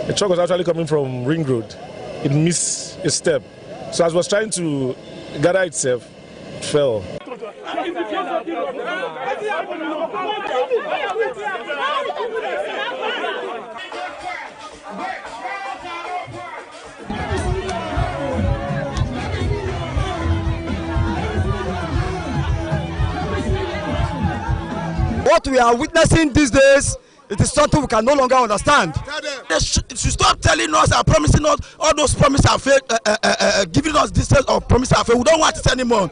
A truck was actually coming from Ring Road. It missed a step. So as it was trying to gather itself, it fell. What we are witnessing these days, it is something we can no longer understand. They should stop telling us and promising us all those promises are fake, giving us distance or promises are fake. We don't want it anymore.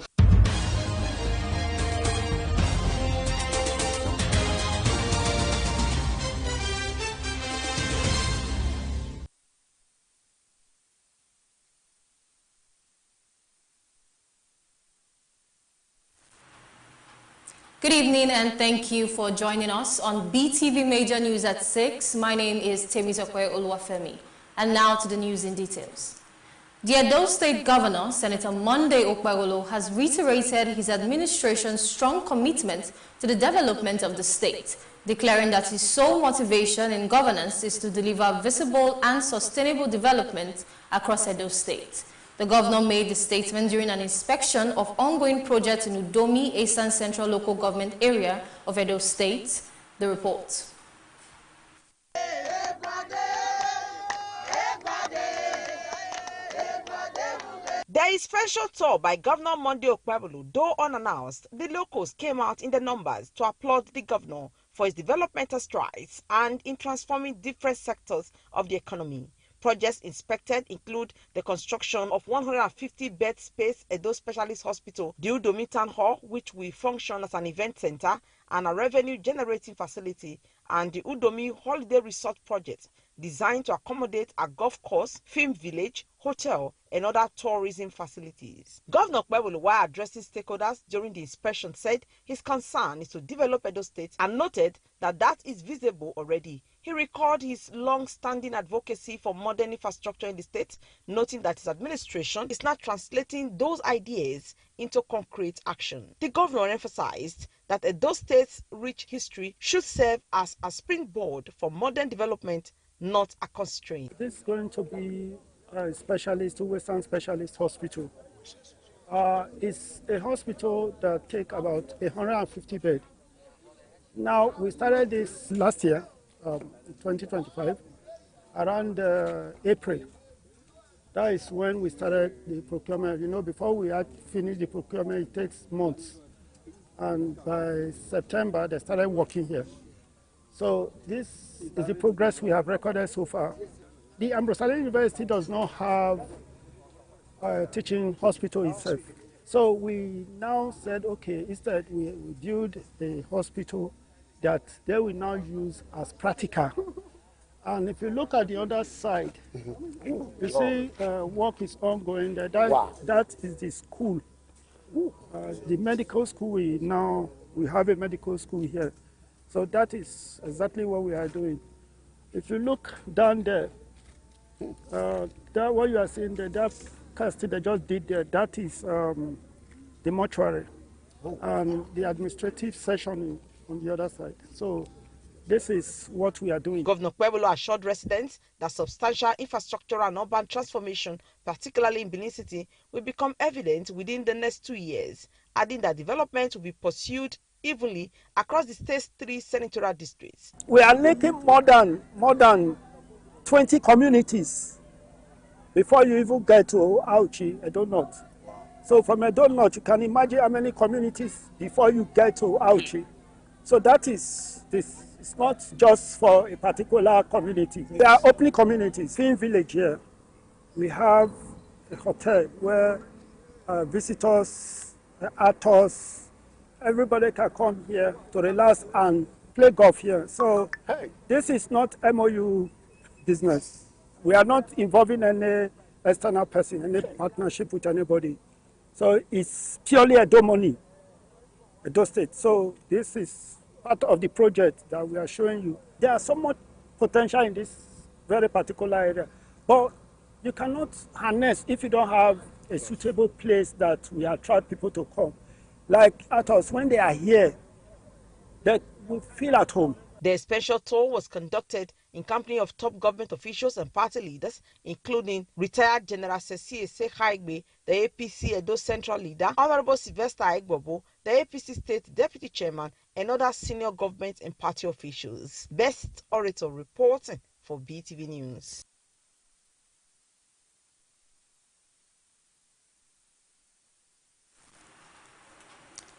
Good evening and thank you for joining us on BTV Major News at 6. My name is Temitope Oluwafemi. And now to the news in details. The Edo State Governor, Senator Monday Okpagolo, has reiterated his administration's strong commitment to the development of the state, declaring that his sole motivation in governance is to deliver visible and sustainable development across Edo State. The governor made the statement during an inspection of ongoing projects in Udomi, Eastern Central Local Government Area of Edo State. The report. There is special tour by Governor Monday Okpebolo. Though unannounced, the locals came out in the numbers to applaud the governor for his developmental strides and in transforming different sectors of the economy. Projects inspected include the construction of 150-bed space Edo Specialist Hospital, the Udomi Town Hall, which will function as an event center and a revenue-generating facility, and the Udomi Holiday Resort project, designed to accommodate a golf course, film village, hotel, and other tourism facilities. Governor Okpebolo, while addressing stakeholders during the inspection, said his concern is to develop Edo State and noted that that is visible already. He recalled his long-standing advocacy for modern infrastructure in the state, noting that his administration is not translating those ideas into concrete action. The governor emphasized that Edo State's rich history should serve as a springboard for modern development, not a constraint. This is going to be a specialist, Western Specialist Hospital. It's a hospital that takes about 150 beds. Now, we started this last year, 2025, around April. That is when we started the procurement. You know, before we had finished the procurement, it takes months. And by September, they started working here. So this is the progress we have recorded so far. The Ambrosalian University does not have a teaching hospital itself. So we now said, okay, instead we build a hospital that they will now use as practical. And if you look at the other side, you see work is ongoing there. That is the school. The medical school, we have a medical school here. So that is exactly what we are doing. If you look down there, that what you are seeing there, that casting they just did there, that is the mortuary and the administrative section on the other side. So this is what we are doing. Governor Okpebolo assured residents that substantial infrastructural and urban transformation, particularly in Benin City, will become evident within the next 2 years, adding that development will be pursued evenly across the state's 3 senatorial districts. We are making more than 20 communities before you even get to Auchi, Edo North. So from Edo North, you can imagine how many communities before you get to Auchi. So that is this. It's not just for a particular community. There are opening communities. In village here, we have a hotel where visitors, actors, everybody can come here to relax and play golf here. So this is not MOU business. We are not involving any external person, any partnership with anybody. So it's purely Edo money, Edo State. So this is part of the project that we are showing you. There is so much potential in this very particular area, but you cannot harness if you don't have a suitable place that will attract people to come. Like actors, when they are here, they will feel at home. The special tour was conducted in company of top government officials and party leaders, including retired General Cecile Sekhaigbe, the APC Edo Central Leader, Honorable Sylvester Aigbobo, the APC State Deputy Chairman, and other senior government and party officials. Best Orator reporting for BTV News.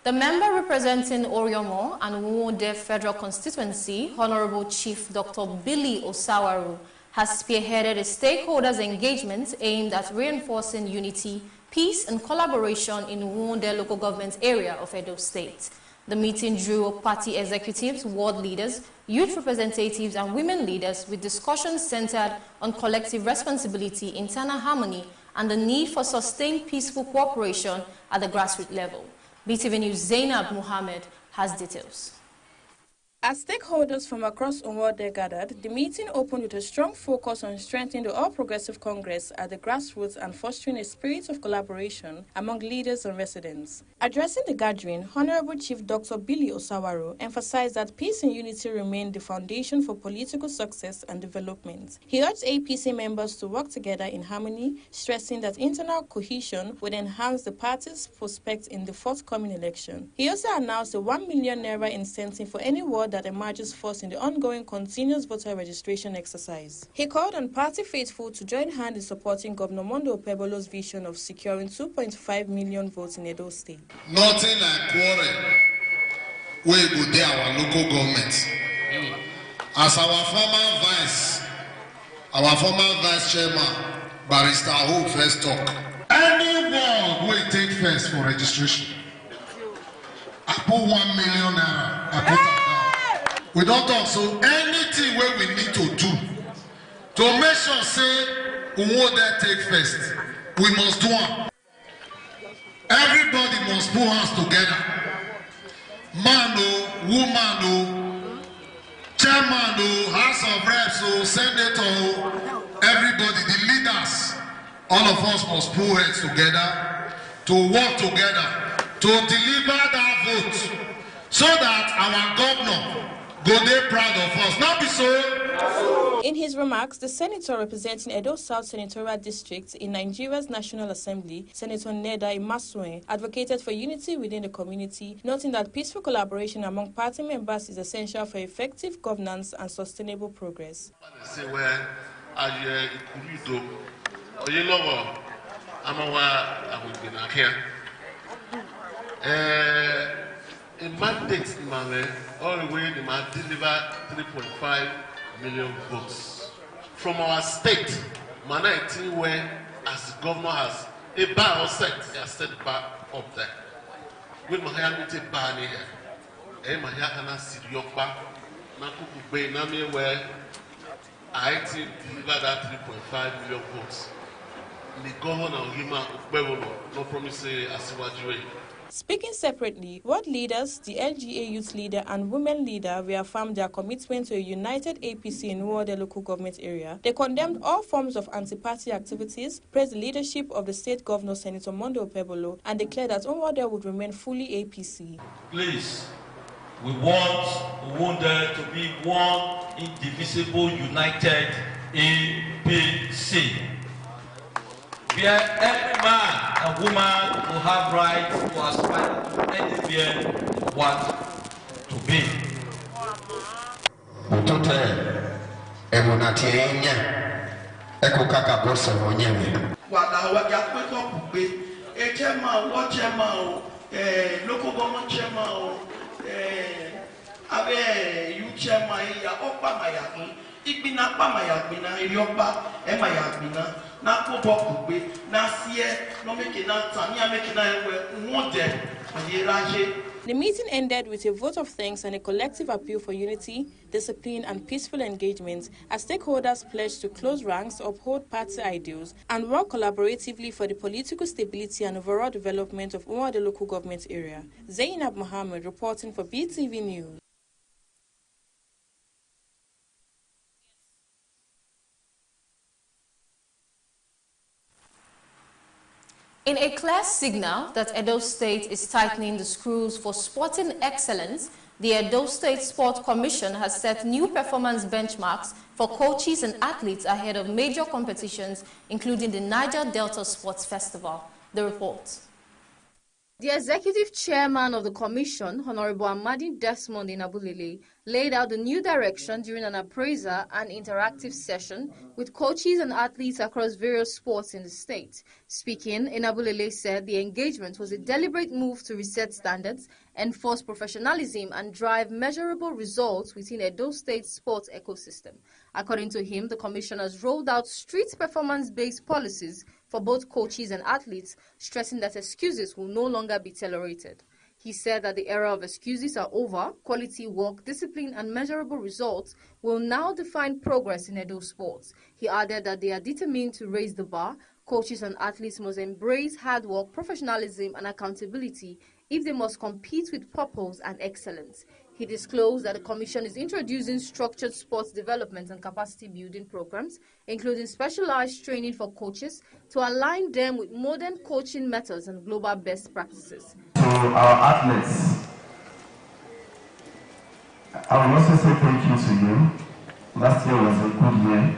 The member representing Oriomo and Nwode Federal Constituency, Honorable Chief Dr. Billy Osawaru, has spearheaded a stakeholders engagement aimed at reinforcing unity, peace, and collaboration in Nwode local government area of Edo State. The meeting drew party executives, ward leaders, youth representatives, and women leaders with discussions centered on collective responsibility, internal harmony, and the need for sustained peaceful cooperation at the grassroots level. BTV News' Zainab Mohammed has details. As stakeholders from across Nwode gathered, the meeting opened with a strong focus on strengthening the All Progressive Congress at the grassroots and fostering a spirit of collaboration among leaders and residents. Addressing the gathering, Honorable Chief Dr. Billy Osawaru emphasized that peace and unity remain the foundation for political success and development. He urged APC members to work together in harmony, stressing that internal cohesion would enhance the party's prospects in the forthcoming election. He also announced a 1 million naira incentive for any ward that emerges first in the ongoing continuous voter registration exercise. He called on party faithful to join hands in supporting Governor Monday Okpebholo's vision of securing 2.5 million votes in Edo State. Nothing like quarrel wey go dey our local government. As our former vice chairman, Barrister Hope first talk. Anyone wey take first for registration, I put 1 million naira. I put am down. We don't talk, so anything where we need to do to make sure say we want that take first, we must do it. Everybody must put hands together. Man, woman, chairman, House of Reps, senator, everybody, the leaders, all of us must put heads together to work together to deliver that vote so that our governor go dey proud of us. Not be so. In his remarks, the senator representing Edo South Senatorial District in Nigeria's National Assembly, Senator Neda Imasue, advocated for unity within the community, noting that peaceful collaboration among party members is essential for effective governance and sustainable progress. A mandate all the way they might deliver 3.5 million votes from our state. Manai where as the governor has a bar or set, he has set the bar up there. With my hand a bar near here. My hand Siriokba, Nakuku Bay, Nami where I think deliver that 3.5 million votes. The governor of Hima Ukbewolo no promise Asiwaju. Speaking separately, ward leaders, the LGA youth leader and women leader reaffirmed their commitment to a united APC in Nwode local government area. They condemned all forms of anti-party activities, praised the leadership of the state governor, Senator Monday Okpebholo, and declared that Nwode would remain fully APC. Please, we want Nwode to be one indivisible, united APC, where every man and woman will have right to aspire to anywhere they want to be. Local government chairman, youth chairman, Ikbina pa mayagbina, Iriokba, Emayagbina, na Kobo Kube, na Sie, no make na Tania make na Nwode, Raje. The meeting ended with a vote of thanks and a collective appeal for unity, discipline, and peaceful engagement as stakeholders pledged to close ranks, uphold party ideals, and work collaboratively for the political stability and overall development of Nwode local government area. Zainab Mohammed reporting for BTV News. In a clear signal that Edo State is tightening the screws for sporting excellence, The Edo State Sport Commission has set new performance benchmarks for coaches and athletes ahead of major competitions, including the Niger Delta Sports Festival. The report. The executive chairman of the commission, Honorable Amadi Desmond Inabulele, laid out the new direction during an appraiser and interactive session with coaches and athletes across various sports in the state. Speaking, Inabulele said the engagement was a deliberate move to reset standards, enforce professionalism, and drive measurable results within Edo State's sports ecosystem. According to him, the commission has rolled out strict performance-based policies for both coaches and athletes, stressing that excuses will no longer be tolerated. He said that the era of excuses are over. Quality work, discipline, and measurable results will now define progress in Edo sports. He added that they are determined to raise the bar. Coaches and athletes must embrace hard work, professionalism, and accountability if they must compete with purpose and excellence. He disclosed that the Commission is introducing structured sports development and capacity building programs, including specialized training for coaches to align them with modern coaching methods and global best practices. To our athletes, I will also say thank you to you. Last year was a good year.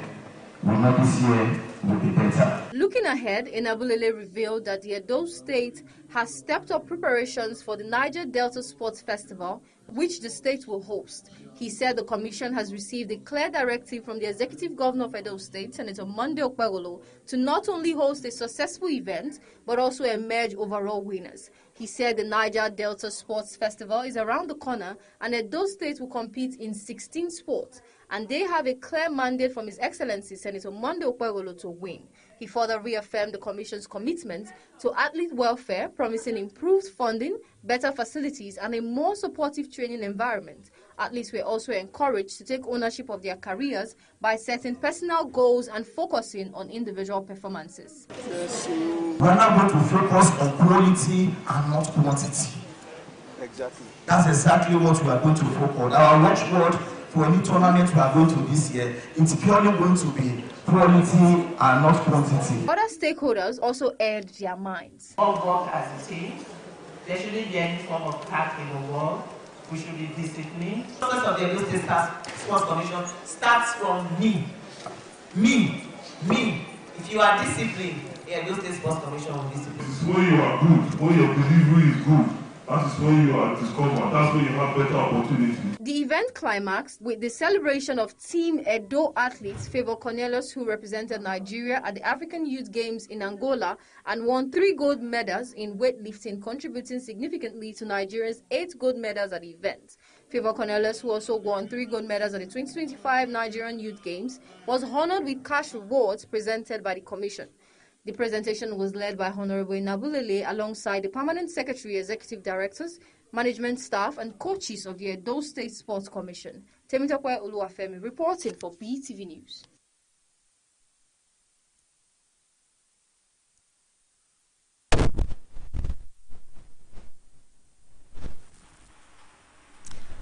We know this year will be better. Looking ahead, Inabulele revealed that the Edo State has stepped up preparations for the Niger Delta Sports Festival, which the state will host. He said the commission has received a clear directive from the executive governor of Edo State, Senator Monday Okpebholo, to not only host a successful event, but also emerge overall winners. He said the Niger Delta Sports Festival is around the corner and Edo State will compete in 16 sports, and they have a clear mandate from His Excellency Senator Monday Okpebholo to win. He further reaffirmed the Commission's commitment to athlete welfare, promising improved funding, better facilities, and a more supportive training environment. Athletes were also encouraged to take ownership of their careers by setting personal goals and focusing on individual performances. We are now going to focus on quality and not quantity. Exactly. That's exactly what we are going to focus on. Our watchword for any tournament we are going to this year, it's purely going to be quality and not quantity. Other stakeholders also aired their minds. All work as a team. There shouldn't be any form of pack in the world. We should be disciplined. The process of the Edo State Sports Commission starts from me. If you are disciplined, the Edo State Sports Commission will be disciplined. When you are good, when your delivery is good, that is when you are discovered. That's when you have better opportunities. The event climaxed with the celebration of Team Edo athletes Favor Cornelius, who represented Nigeria at the African Youth Games in Angola and won 3 gold medals in weightlifting, contributing significantly to Nigeria's 8 gold medals at the event. Favor Cornelius, who also won 3 gold medals at the 2025 Nigerian Youth Games, was honored with cash rewards presented by the Commission. The presentation was led by Honorable Inabulele alongside the Permanent Secretary, Executive Directors, Management Staff, and coaches of the Edo State Sports Commission. Temitope Oluwafemi reporting for Beetv News.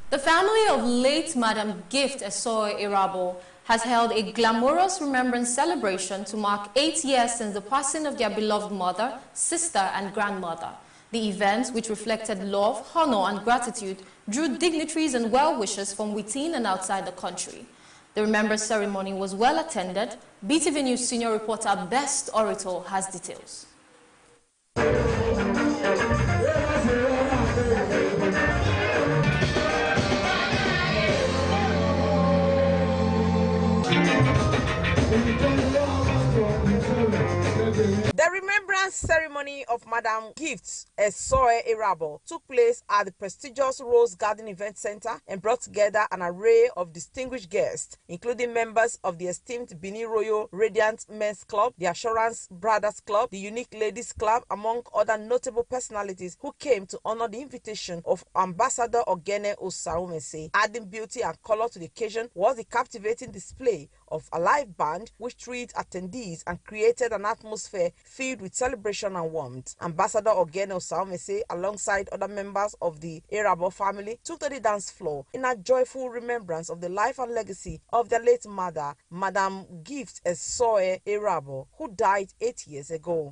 The family of late Madam Gift Esoe Irabo has held a glamorous remembrance celebration to mark 8 years since the passing of their beloved mother, sister, and grandmother. The event, which reflected love, honor, and gratitude, drew dignitaries and well-wishers from within and outside the country. The remembrance ceremony was well attended. Beetv News senior reporter Best Orator has details. The remembrance ceremony of Madam Gift Esoe Irabo took place at the prestigious Rose Garden Event Center and brought together an array of distinguished guests, including members of the esteemed Benin Royal Radiant Men's Club, the Assurance Brothers Club, the Unique Ladies Club, among other notable personalities who came to honor the invitation of Ambassador Ogene Osaumese. Adding beauty and color to the occasion was the captivating display of a live band which thrilled attendees and created an atmosphere filled with celebration and warmth. Ambassador Ogene Osaumese, alongside other members of the Irabo family, took to the dance floor in a joyful remembrance of the life and legacy of their late mother, Madam Gift Esoe Irabo, who died 8 years ago.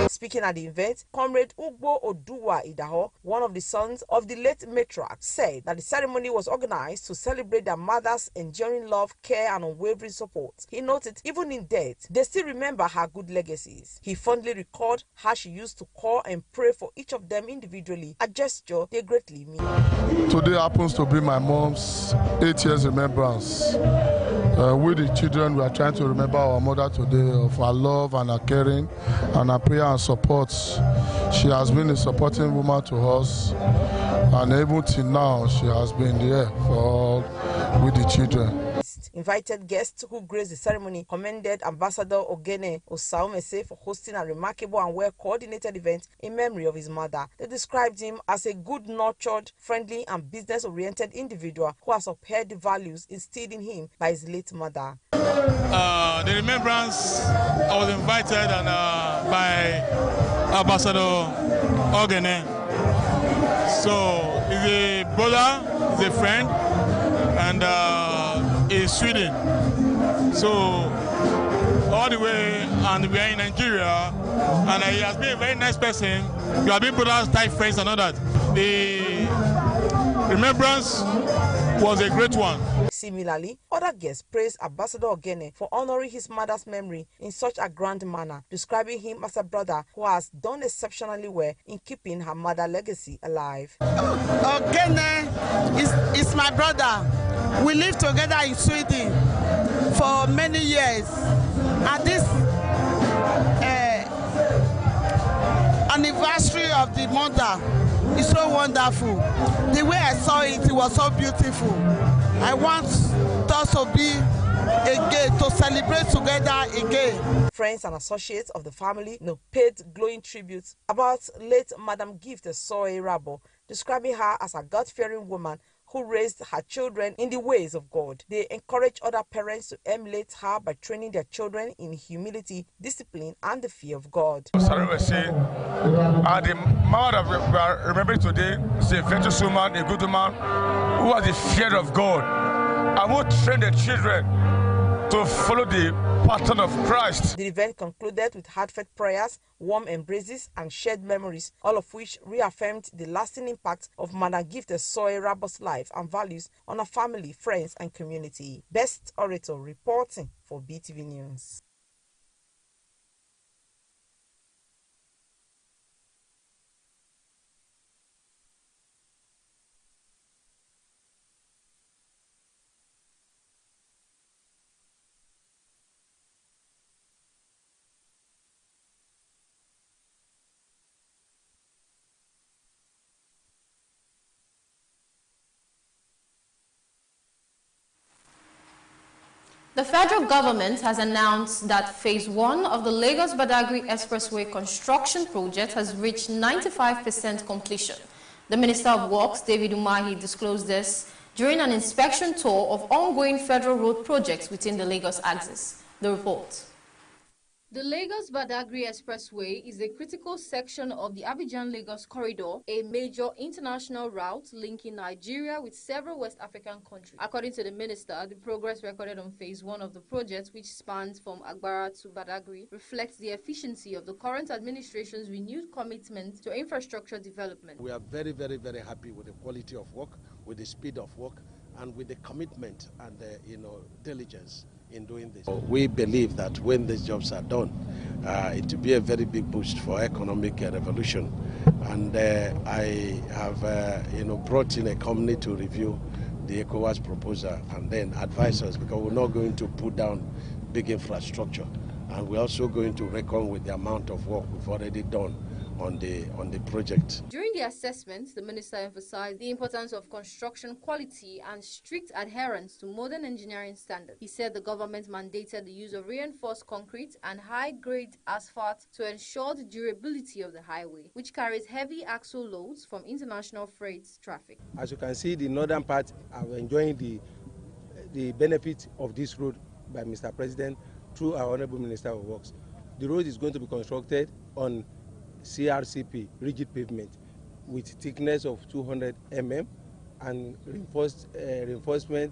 Speaking at the event, Comrade Ugbo Oduwa Idaho, one of the sons of the late matriarch, said that the ceremony was organized to celebrate their mother's enduring love, care, and unwavering support. He noted, even in death, they still remember her good legacies. He fondly recalled how she used to call and pray for each of them individually, a gesture they greatly mean. Today happens to be my mom's 8 years remembrance. With the children, we are trying to remember our mother today, of her love and her caring and her prayer and support. She has been a supporting woman to us, and even till now, she has been there for with the children. Invited guests who graced the ceremony commended Ambassador Ogene Osaumese for hosting a remarkable and well-coordinated event in memory of his mother. They described him as a good-nurtured, friendly, and business-oriented individual who has upheld the values instilled in him by his late mother. The remembrance, I was invited by Ambassador Ogene. So he's a brother, he's a friend, and is Sweden. So all the way, and we are in Nigeria, and he has been a very nice person. We have been brothers, tight friends, and all that. The remembrance was a great one. Similarly, other guests praised Ambassador Ogene for honoring his mother's memory in such a grand manner, describing him as a brother who has done exceptionally well in keeping her mother's legacy alive. Ogene is my brother. We lived together in Sweden for many years. And this anniversary of the mother is so wonderful. The way I saw it, it was so beautiful. I want us to be again, to celebrate together again. Friends and associates of the family paid glowing tributes about late Madam Gift Soe Rabo, describing her as a God-fearing woman who raised her children in the ways of God. They encourage other parents to emulate her by training their children in humility, discipline, and the fear of God. The mother that we are remembering today is a virtuous woman, a good woman, who has the fear of God, and who trained the children to follow the pattern of Christ. The event concluded with heartfelt prayers, warm embraces, and shared memories, all of which reaffirmed the lasting impact of Madam Gift Soe Rabo's life and values on her family, friends, and community. Best Orator reporting for Beetv News. The federal government has announced that Phase 1 of the Lagos-Badagry Expressway construction project has reached 95% completion. The Minister of Works, David Umahi, disclosed this during an inspection tour of ongoing federal road projects within the Lagos axis. The report. The Lagos-Badagry Expressway is a critical section of the Abidjan-Lagos corridor, a major international route linking Nigeria with several West African countries. According to the minister, the progress recorded on Phase 1 of the project, which spans from Agbara to Badagry, reflects the efficiency of the current administration's renewed commitment to infrastructure development. We are very, very, very happy with the quality of work, with the speed of work, and with the commitment and diligence in doing this. We believe that when these jobs are done, it will be a very big boost for economic revolution. And I have brought in a company to review the ECOWAS proposal and then advise us, because we're not going to put down big infrastructure, and we're also going to reckon with the amount of work we've already done on the project. During the assessment, the minister emphasized the importance of construction quality and strict adherence to modern engineering standards. He said the government mandated the use of reinforced concrete and high-grade asphalt to ensure the durability of the highway, which carries heavy axle loads from international freight traffic. As you can see, the northern part are enjoying the benefit of this road by Mr. President through our Honorable Minister of Works. The road is going to be constructed on CRCP, rigid pavement, with thickness of 200 mm and reinforcement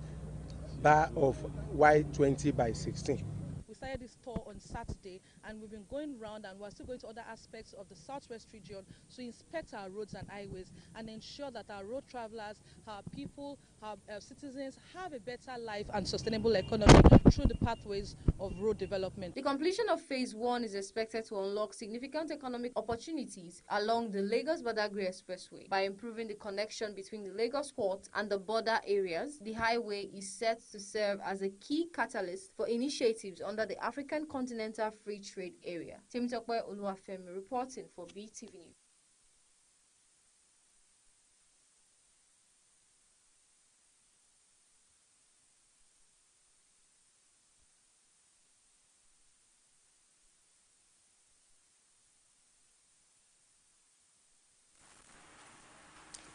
bar of Y20 by 16. We started this tour on Saturday, and we've been going around, and we're still going to other aspects of the Southwest region to inspect our roads and highways and ensure that our road travelers, our people, our citizens have a better life and sustainable economy through the pathways of road development. The completion of Phase 1 is expected to unlock significant economic opportunities along the Lagos-Badagry Expressway. By improving the connection between the Lagos port and the border areas, the highway is set to serve as a key catalyst for initiatives under the African Continental Free Trade Area. Temitope Oluwafemi reporting for Beetv News.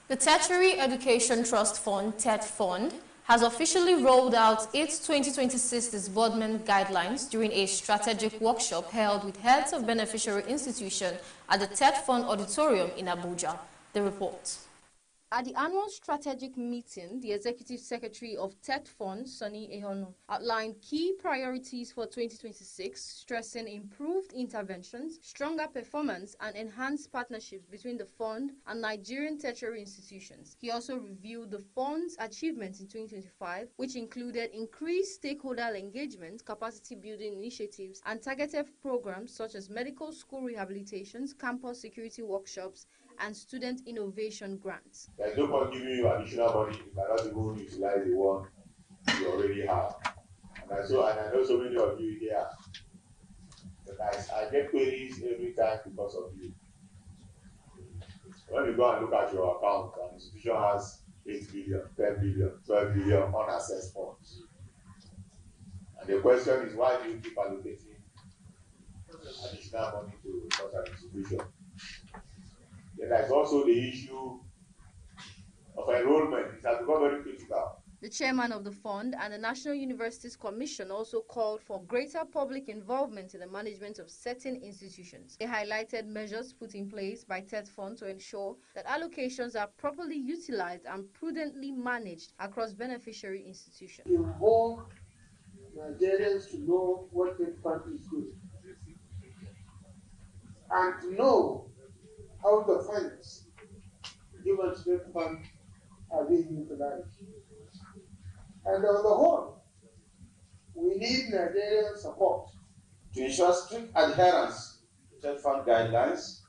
The Tertiary Education Trust Fund, TED Fund, has officially rolled out its 2026 disbursement guidelines during a strategic workshop held with heads of beneficiary institutions at the TED Fund Auditorium in Abuja. The report. At the annual strategic meeting, the Executive Secretary of TED Fund, Sonny Ehonu, outlined key priorities for 2026, stressing improved interventions, stronger performance, and enhanced partnerships between the fund and Nigerian tertiary institutions. He also reviewed the fund's achievements in 2025, which included increased stakeholder engagement, capacity building initiatives, and targeted programs such as medical school rehabilitations, campus security workshops, and student innovation grants. There's no point giving you additional money if you cannot even utilize the one you already have. And I know so many of you here, but I get queries every time because of you. When you go and look at your account, an institution has 8 billion, 10 billion, 12 billion unassessed funds. And the question is, why do you keep allocating additional money to such an institution? Then there's also the issue of enrollment. It has become very critical. The chairman of the fund and the National Universities Commission also called for greater public involvement in the management of certain institutions. They highlighted measures put in place by TED Fund to ensure that allocations are properly utilized and prudently managed across beneficiary institutions. Involve Nigerians to know what TED Fund is doing and to know how the funds given to TED Fund are being utilized. And on the whole, we need Nigerian support to ensure strict adherence to TED Fund guidelines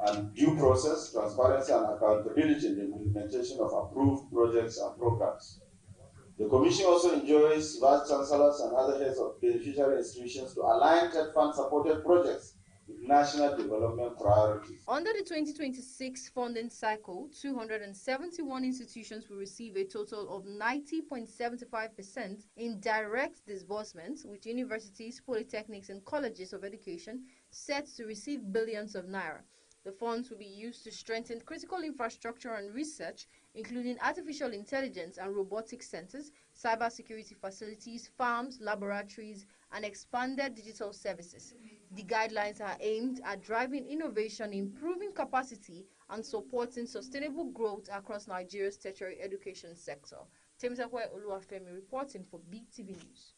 and due process, transparency, and accountability in the implementation of approved projects and programs. The Commission also enjoys vice chancellors and other heads of beneficiary institutions to align TED Fund supported projects with national development priorities. Under the 2026 funding cycle, 271 institutions will receive a total of 90.75% in direct disbursements, with universities, polytechnics, and colleges of education set to receive billions of naira. The funds will be used to strengthen critical infrastructure and research, including artificial intelligence and robotics centers, cybersecurity facilities, farms, laboratories, and expanded digital services. The guidelines are aimed at driving innovation, improving capacity, and supporting sustainable growth across Nigeria's tertiary education sector. Temitope Oluwafemi reporting for Beetv News.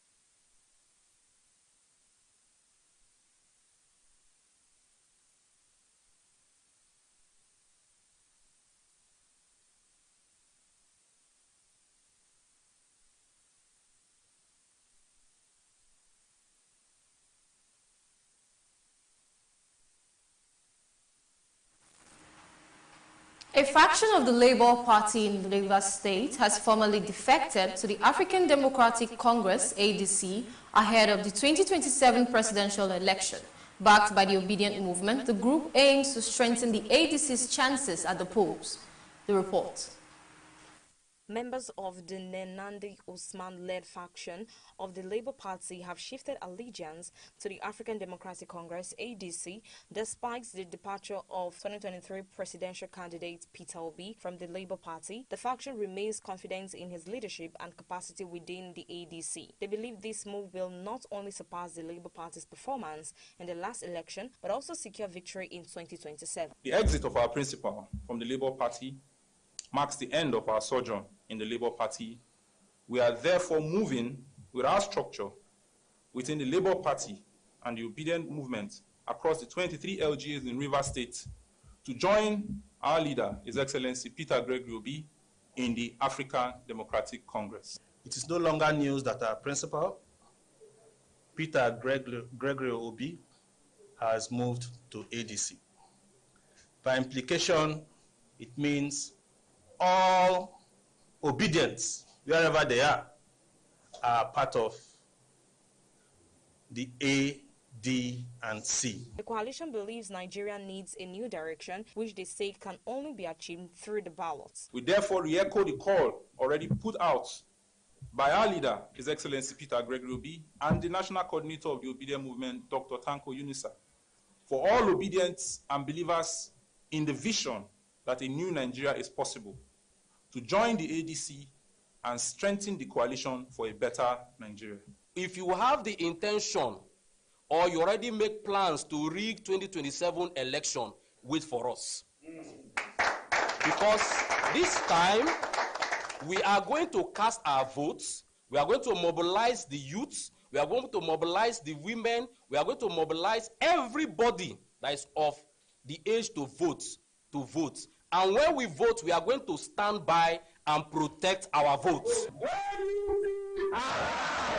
A faction of the Labour Party in Rivers State has formally defected to the African Democratic Congress, ADC, ahead of the 2027 presidential election. Backed by the Obedient Movement, the group aims to strengthen the ADC's chances at the polls. The report. Members of the Nenandi Usman-led faction of the Labour Party have shifted allegiance to the African Democratic Congress, ADC, despite the departure of 2023 presidential candidate Peter Obi from the Labour Party. The faction remains confident in his leadership and capacity within the ADC. They believe this move will not only surpass the Labour Party's performance in the last election, but also secure victory in 2027. The exit of our principal from the Labour Party marks the end of our sojourn in the Labour Party We are therefore moving with our structure within the Labour Party and the obedient movement across the 23 LGAs in Rivers State to join our leader, His Excellency Peter Gregory Obi, in the African Democratic Congress. It is no longer news that our principal, Peter Gregory Obi, has moved to ADC. By implication, it means all obedients, wherever they are part of the A, D, and C. The coalition believes Nigeria needs a new direction, which they say can only be achieved through the ballots. We therefore re-echo the call already put out by our leader, His Excellency Peter Gregory Obi, and the National Coordinator of the Obedient Movement, Dr. Tanko Unisa, for all obedients and believers in the vision that a new Nigeria is possible, to join the ADC and strengthen the coalition for a better Nigeria. If you have the intention or you already make plans to rig 2027 election, wait for us. Because this time, we are going to cast our votes, we are going to mobilize the youths, we are going to mobilize the women, we are going to mobilize everybody that is of the age to vote. And when we vote, we are going to stand by and protect our votes.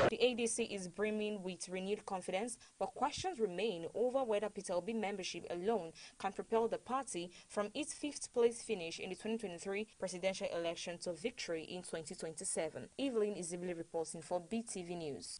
The ADC is brimming with renewed confidence, but questions remain over whether Peter Obi membership alone can propel the party from its 5th place finish in the 2023 presidential election to victory in 2027. Evelyn Izibili reporting for Beetv News.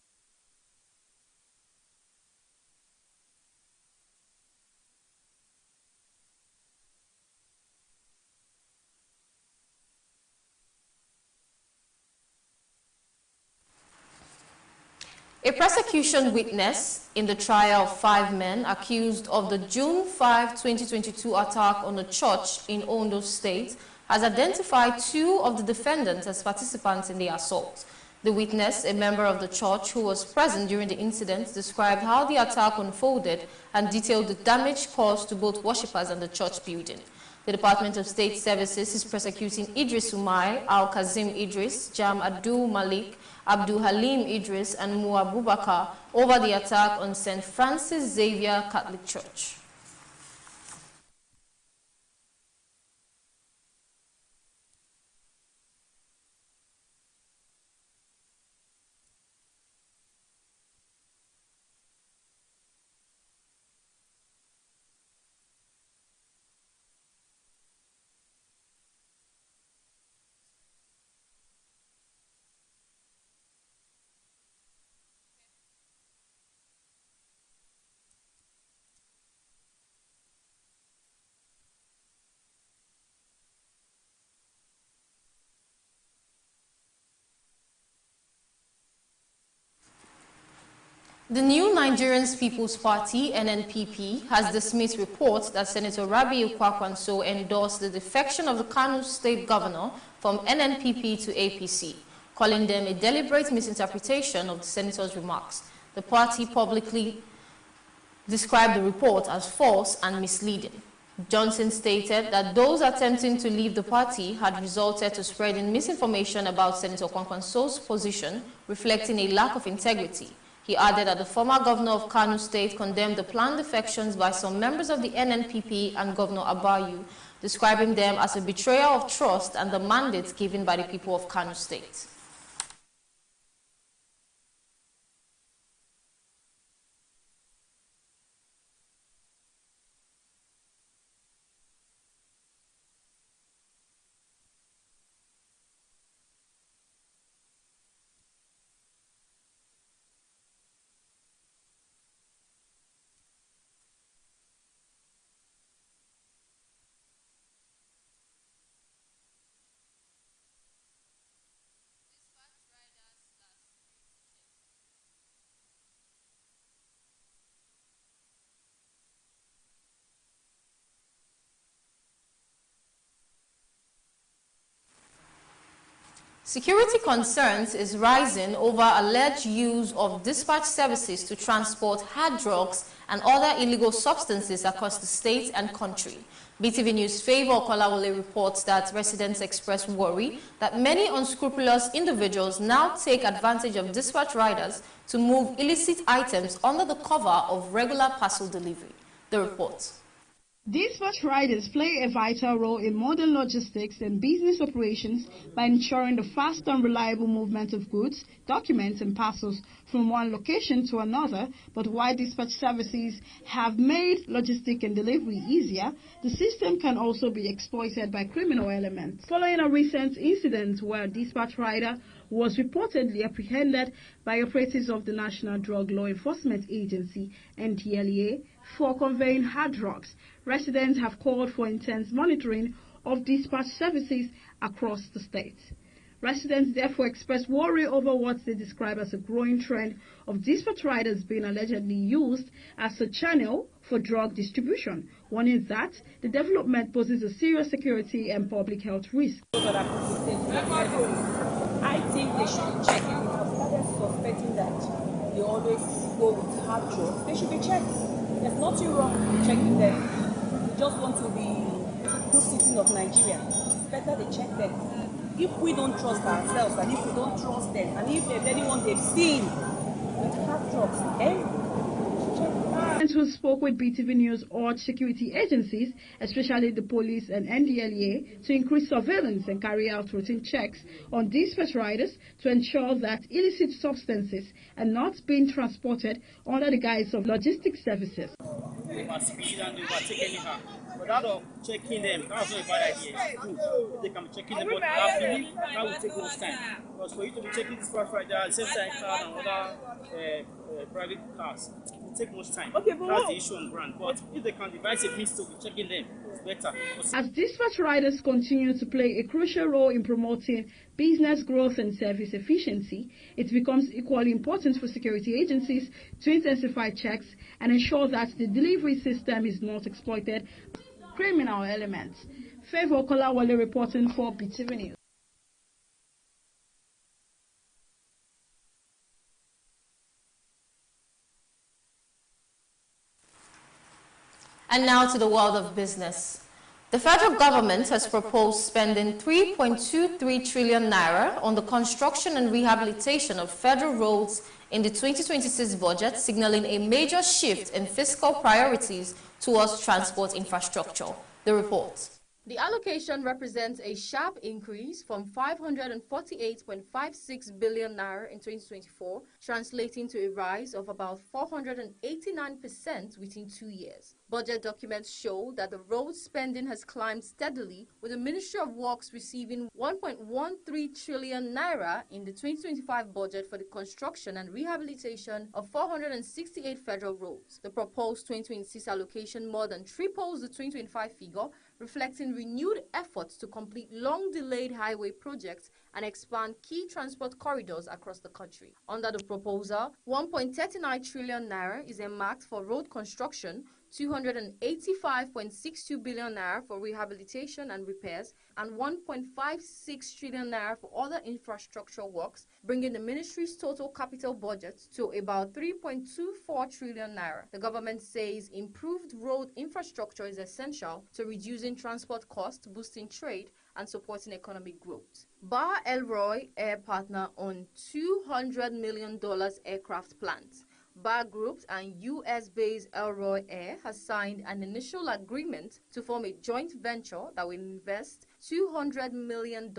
A prosecution witness in the trial of 5 men accused of the June 5, 2022 attack on a church in Ondo State has identified 2 of the defendants as participants in the assault. The witness, a member of the church who was present during the incident, described how the attack unfolded and detailed the damage caused to both worshippers and the church building. The Department of State Services is prosecuting Idris Umar, Al-Kazim Idris, Jam Abdul Malik, Abdul Halim Idris, and Mu Abubakar over the attack on St. Francis Xavier Catholic Church. The new Nigerian People's Party, NNPP, has dismissed reports that Senator Rabiu Kwakwanso endorsed the defection of the Kano State Governor from NNPP to APC, calling them a deliberate misinterpretation of the senator's remarks. The party publicly described the report as false and misleading. Johnson stated that those attempting to leave the party had resulted to spreading misinformation about Senator Kwakwanso's position, reflecting a lack of integrity. He added that the former governor of Kano State condemned the planned defections by some members of the NNPP and Governor Abayu, describing them as a betrayal of trust and the mandate given by the people of Kano State. Security concerns is rising over alleged use of dispatch services to transport hard drugs and other illegal substances across the state and country. Beetv News' Favor Kolawole reports that residents express worry that many unscrupulous individuals now take advantage of dispatch riders to move illicit items under the cover of regular parcel delivery. The report. Dispatch riders play a vital role in modern logistics and business operations by ensuring the fast and reliable movement of goods, documents and parcels from one location to another. But while dispatch services have made logistics and delivery easier, the system can also be exploited by criminal elements. Following a recent incident where a dispatch rider was reportedly apprehended by operatives of the National Drug Law Enforcement Agency, NDLEA, for conveying hard drugs, residents have called for intense monitoring of dispatch services across the state. Residents therefore express worry over what they describe as a growing trend of dispatch riders being allegedly used as a channel for drug distribution, warning that the development poses a serious security and public health risk. I think they should check it because started suspecting that they always go with hard drugs. They should be checked. There's nothing wrong with checking them. We just want to be good citizens of Nigeria. It's better they check them. If we don't trust ourselves and if we don't trust them and if there's anyone they've seen with hard drugs, Who spoke with Beetv News urged security agencies, especially the police and NDLEA, to increase surveillance and carry out routine checks on dispatch riders to ensure that illicit substances are not being transported under the guise of logistics services. They must speed and overtake anyhow. But that of checking them, that's not a bad idea. It's good. They can be checking them, but I believe that will take most time. Because for you to be checking this part right there, same time car and other private cars, it will take much time. Okay, but that's the issue on ground. But if they can devise a means to be checking them, it's better. As dispatch riders continue to play a crucial role in promoting business growth and service efficiency, it becomes equally important for security agencies to intensify checks and ensure that the delivery system is not exploited by criminal elements. Favor Kolawole reporting for Beetv News. And now to the world of business. The federal government has proposed spending 3.23 trillion naira on the construction and rehabilitation of federal roads in the 2026 budget, signaling a major shift in fiscal priorities towards transport infrastructure. The report. The allocation represents a sharp increase from 548.56 billion naira in 2024, translating to a rise of about 489% within 2 years. Budget documents show that the road spending has climbed steadily, with the Ministry of Works receiving 1.13 trillion naira in the 2025 budget for the construction and rehabilitation of 468 federal roads. The proposed 2026 allocation more than triples the 2025 figure, reflecting renewed efforts to complete long-delayed highway projects and expand key transport corridors across the country. Under the proposal, 1.39 trillion naira is earmarked for road construction, 285.62 billion naira for rehabilitation and repairs, and 1.56 trillion naira for other infrastructure works, bringing the ministry's total capital budget to about 3.24 trillion naira. The government says improved road infrastructure is essential to reducing transport costs, boosting trade, and supporting economic growth. Bar Elroy Air partner on $200 million aircraft plans. Bar Group and US-based Elroy Air has signed an initial agreement to form a joint venture that will invest $200 million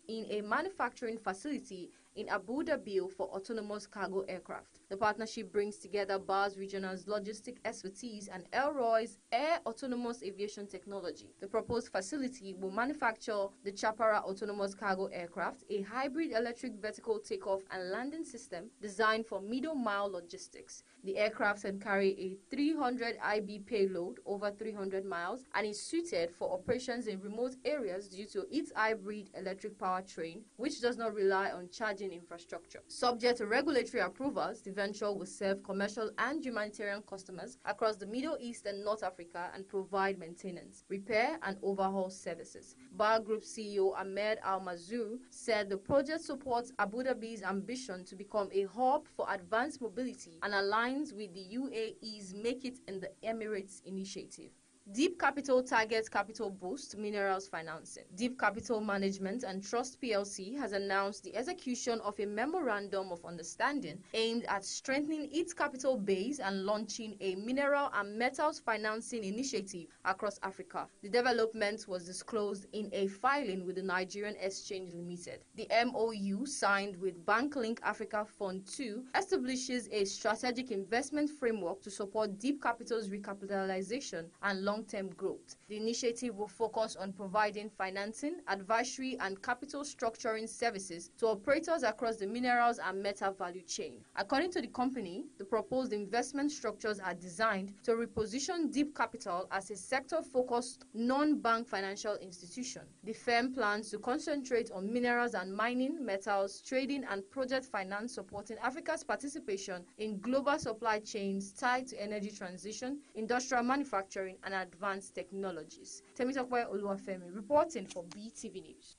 in a manufacturing facility in Abu Dhabi for autonomous cargo aircraft. The partnership brings together Bar's regional's logistic expertise and Elroy's air autonomous aviation technology. The proposed facility will manufacture the Chapara autonomous cargo aircraft, a hybrid electric vertical takeoff and landing system designed for middle-mile logistics. The aircraft can carry a 300 IB payload over 300 miles and is suited for operations in remote areas due to its hybrid electric powertrain, which does not rely on charging infrastructure. Subject to regulatory approvals, the venture will serve commercial and humanitarian customers across the Middle East and North Africa and provide maintenance, repair, and overhaul services. Bar Group CEO Ahmed Al-Mazur said the project supports Abu Dhabi's ambition to become a hub for advanced mobility and aligns with the UAE's Make It in the Emirates initiative. Deep Capital targets capital boost minerals financing. Deep Capital Management and Trust PLC has announced the execution of a memorandum of understanding aimed at strengthening its capital base and launching a mineral and metals financing initiative across Africa. The development was disclosed in a filing with the Nigerian Exchange Limited. The MOU signed with BankLink Africa Fund 2 establishes a strategic investment framework to support Deep Capital's recapitalization and long-term growth. The initiative will focus on providing financing, advisory, and capital structuring services to operators across the minerals and metal value chain. According to the company, the proposed investment structures are designed to reposition Deep Capital as a sector-focused, non-bank financial institution. The firm plans to concentrate on minerals and mining, metals, trading, and project finance, supporting Africa's participation in global supply chains tied to energy transition, industrial manufacturing, and advanced technologies. Temitope Oluwafemi reporting for BTV News.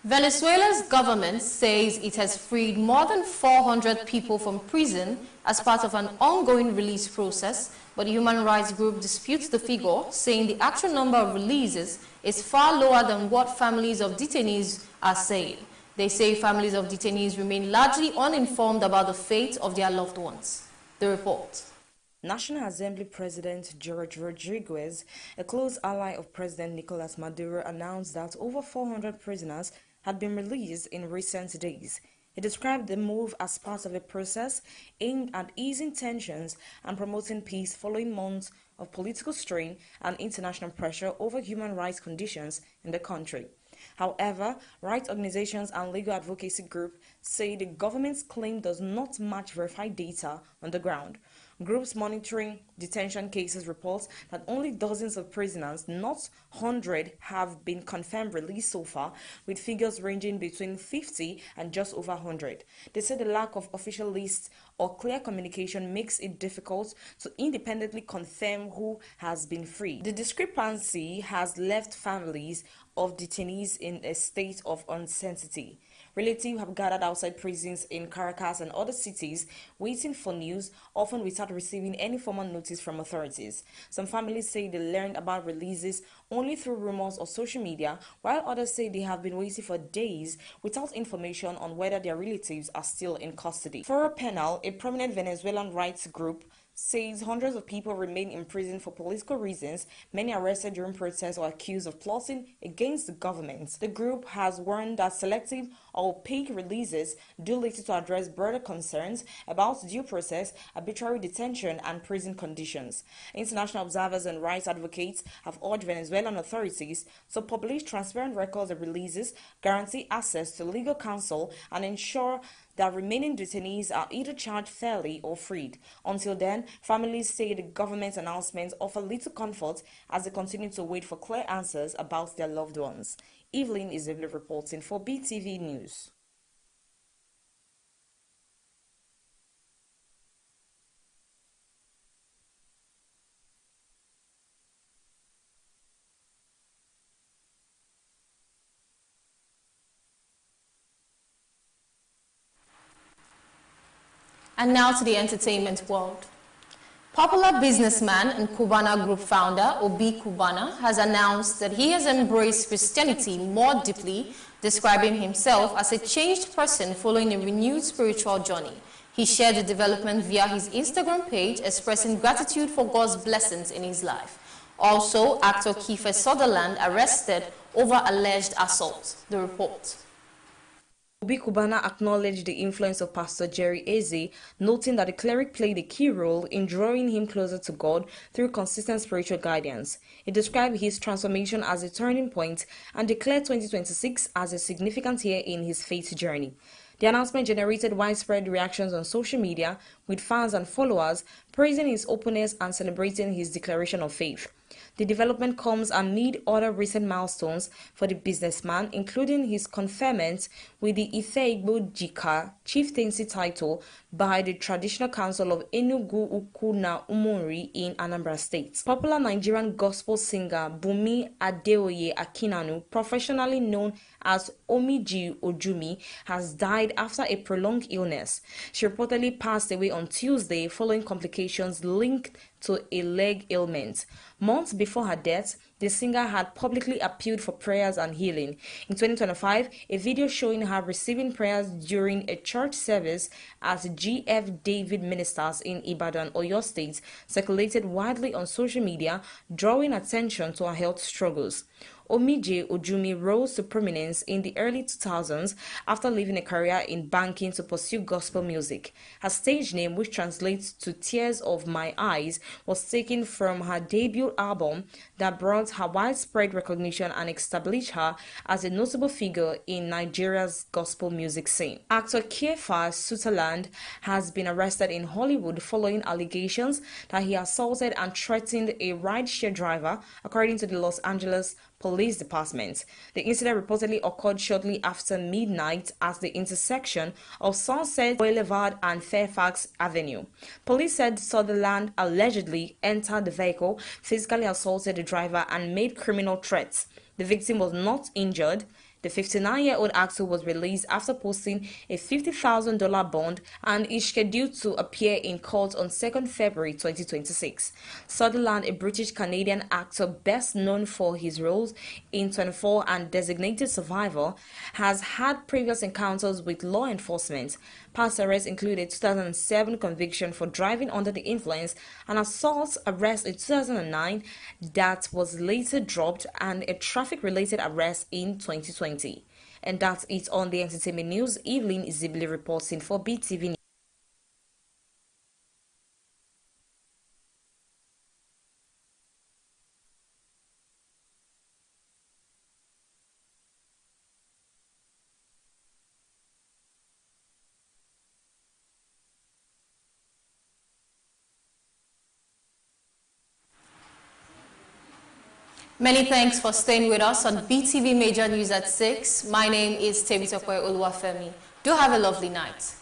Venezuela's government says it has freed more than 400 people from prison as part of an ongoing release process, but the human rights group disputes the figure, saying the actual number of releases is far lower than what families of detainees are saying. They say families of detainees remain largely uninformed about the fate of their loved ones. The report. National Assembly President George Rodriguez, a close ally of President Nicolas Maduro, announced that over 400 prisoners had been released in recent days. He described the move as part of a process aimed at easing tensions and promoting peace following months of political strain and international pressure over human rights conditions in the country. However, rights organizations and legal advocacy groups say the government's claim does not match verified data on the ground. Groups monitoring detention cases report that only dozens of prisoners, not 100, have been confirmed released so far, with figures ranging between 50 and just over 100. They say the lack of official lists or clear communication makes it difficult to independently confirm who has been freed. The discrepancy has left families of detainees in a state of uncertainty. Relatives have gathered outside prisons in Caracas and other cities waiting for news, often without receiving any formal notice from authorities. Some families say they learned about releases only through rumors or social media, while others say they have been waiting for days without information on whether their relatives are still in custody. For a panel, a prominent Venezuelan rights group says hundreds of people remain in prison for political reasons, many arrested during protests or accused of plotting against the government. The group has warned that selective or opaque releases do little to address broader concerns about due process, arbitrary detention, and prison conditions. International observers and rights advocates have urged Venezuelan authorities to publish transparent records of releases, guarantee access to legal counsel, and ensure that remaining detainees are either charged fairly or freed. Until then, families say the government's announcements offer little comfort as they continue to wait for clear answers about their loved ones. Evelyn Izebile reporting for BTV News. And now to the entertainment world. Popular businessman and Cubana Group founder, Obi Cubana, has announced that he has embraced Christianity more deeply, describing himself as a changed person following a renewed spiritual journey. He shared the development via his Instagram page, expressing gratitude for God's blessings in his life. Also, actor Kiefer Sutherland arrested over alleged assault. The report. Obi Cubana acknowledged the influence of Pastor Jerry Eze, noting that the cleric played a key role in drawing him closer to God through consistent spiritual guidance. He described his transformation as a turning point and declared 2026 as a significant year in his faith journey. The announcement generated widespread reactions on social media, with fans and followers praising his openness and celebrating his declaration of faith. The development comes amid other recent milestones for the businessman, including his conferment with the Ife-Igbo Jika chieftaincy title by the Traditional Council of Enugu Ukwu na Umuri in Anambra State. Popular Nigerian gospel singer Bumi Adeoye Akinanu, professionally known as Omiji Ojumi, has died after a prolonged illness. She reportedly passed away on Tuesday following complications linked to a leg ailment. Months before her death, the singer had publicly appealed for prayers and healing. In 2025, a video showing her receiving prayers during a church service at GF David Ministers in Ibadan, Oyo State, circulated widely on social media, drawing attention to her health struggles. Omije Ojumi rose to prominence in the early 2000s after leaving a career in banking to pursue gospel music. Her stage name, which translates to Tears of My Eyes, was taken from her debut album that brought her widespread recognition and established her as a notable figure in Nigeria's gospel music scene. Actor Kiefer Sutherland has been arrested in Hollywood following allegations that he assaulted and threatened a rideshare driver, according to the Los Angeles Police Department. The incident reportedly occurred shortly after midnight at the intersection of Sunset Boulevard and Fairfax Avenue. Police said Sutherland allegedly entered the vehicle, physically assaulted the driver, and made criminal threats. The victim was not injured. The 59-year-old actor was released after posting a $50,000 bond and is scheduled to appear in court on 2nd February 2026. Sutherland, a British-Canadian actor best known for his roles in 24 and Designated Survivor, has had previous encounters with law enforcement. Past arrests include a 2007 conviction for driving under the influence, an assault arrest in 2009 that was later dropped, and a traffic-related arrest in 2020. And that's it on the entertainment news. Evelyn Zibli reporting for BTV News. Many thanks for staying with us on BTV Major News at 6. My name is Temitope Oluwafemi. Do have a lovely night.